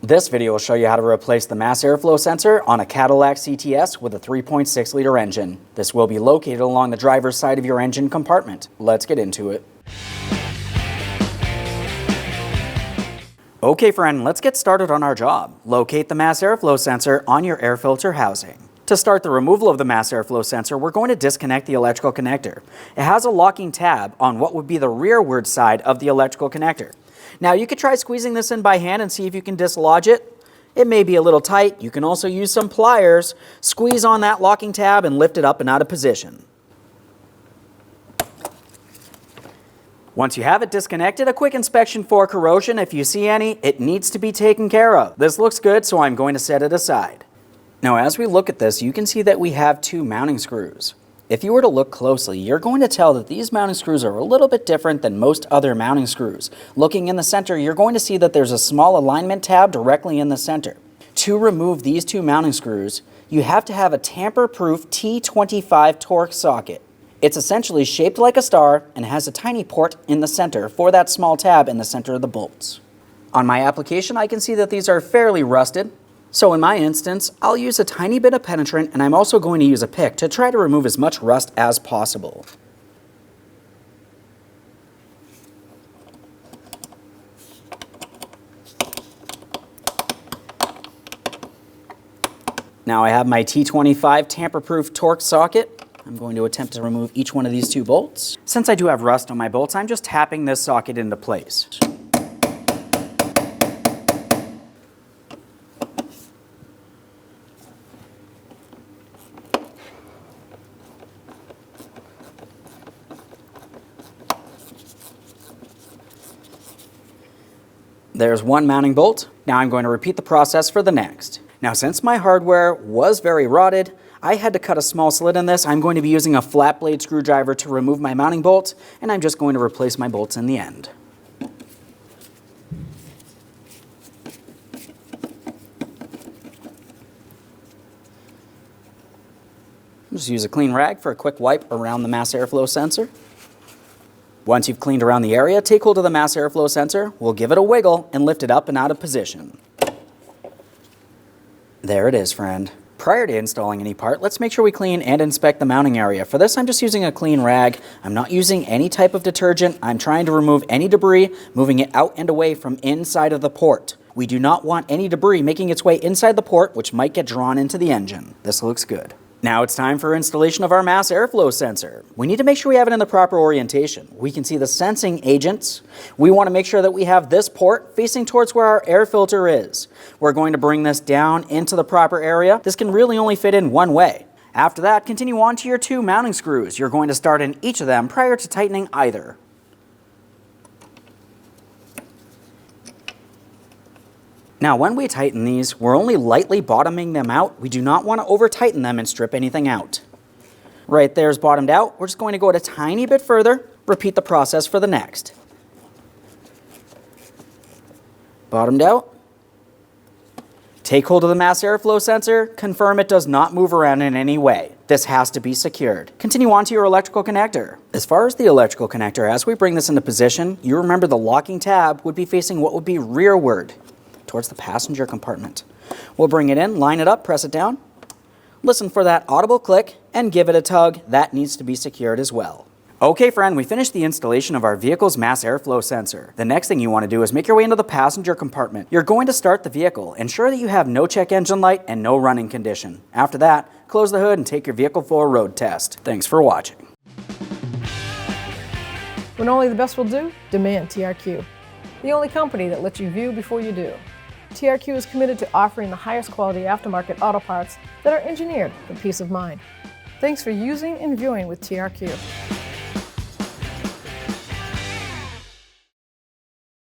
This video will show you how to replace the mass airflow sensor on a Cadillac CTS with a 3.6 liter engine. This will be located along the driver's side of your engine compartment. Let's get into it. Okay friend, let's get started on our job. Locate the mass airflow sensor on your air filter housing. To start the removal of the mass airflow sensor, we're going to disconnect the electrical connector. It has a locking tab on what would be the rearward side of the electrical connector. Now you could try squeezing this in by hand and see if you can dislodge it. It may be a little tight. You can also use some pliers, squeeze on that locking tab and lift it up and out of position. Once you have it disconnected, a quick inspection for corrosion. If you see any, it needs to be taken care of. This looks good, so I'm going to set it aside. Now as we look at this, you can see that we have two mounting screws. If you were to look closely, you're going to tell that these mounting screws are a little bit different than most other mounting screws. Looking in the center, you're going to see that there's a small alignment tab directly in the center. To remove these two mounting screws, you have to have a tamper-proof T25 Torx socket. It's essentially shaped like a star and has a tiny port in the center for that small tab in the center of the bolts. On my application, I can see that these are fairly rusted. So in my instance, I'll use a tiny bit of penetrant, and I'm also going to use a pick to try to remove as much rust as possible. Now I have my T25 tamper-proof Torx socket. I'm going to attempt to remove each one of these two bolts. Since I do have rust on my bolts, I'm just tapping this socket into place. There's one mounting bolt. Now I'm going to repeat the process for the next. Now since my hardware was very rotted, I had to cut a small slit in this. I'm going to be using a flat blade screwdriver to remove my mounting bolt, and I'm just going to replace my bolts in the end. Just use a clean rag for a quick wipe around the mass airflow sensor. Once you've cleaned around the area, take hold of the mass airflow sensor. We'll give it a wiggle and lift it up and out of position. There it is, friend. Prior to installing any part, let's make sure we clean and inspect the mounting area. For this, I'm just using a clean rag. I'm not using any type of detergent. I'm trying to remove any debris, moving it out and away from inside of the port. We do not want any debris making its way inside the port, which might get drawn into the engine. This looks good. Now it's time for installation of our mass airflow sensor. We need to make sure we have it in the proper orientation. We can see the sensing agents. We want to make sure that we have this port facing towards where our air filter is. We're going to bring this down into the proper area. This can really only fit in one way. After that, continue on to your two mounting screws. You're going to start in each of them prior to tightening either. Now when we tighten these, we're only lightly bottoming them out. We do not want to over tighten them and strip anything out. Right there's bottomed out. We're just going to go a tiny bit further. Repeat the process for the next. Bottomed out. Take hold of the mass airflow sensor. Confirm it does not move around in any way. This has to be secured. Continue on to your electrical connector. As far as the electrical connector, as we bring this into position, you remember the locking tab would be facing what would be rearward, towards the passenger compartment. We'll bring it in, line it up, press it down, listen for that audible click, and give it a tug. That needs to be secured as well. Okay friend, we finished the installation of our vehicle's mass airflow sensor. The next thing you want to do is make your way into the passenger compartment. You're going to start the vehicle. Ensure that you have no check engine light and no running condition. After that, close the hood and take your vehicle for a road test. Thanks for watching. When only the best will do, demand TRQ. The only company that lets you view before you do. TRQ is committed to offering the highest quality aftermarket auto parts that are engineered for peace of mind. Thanks for using and viewing with TRQ.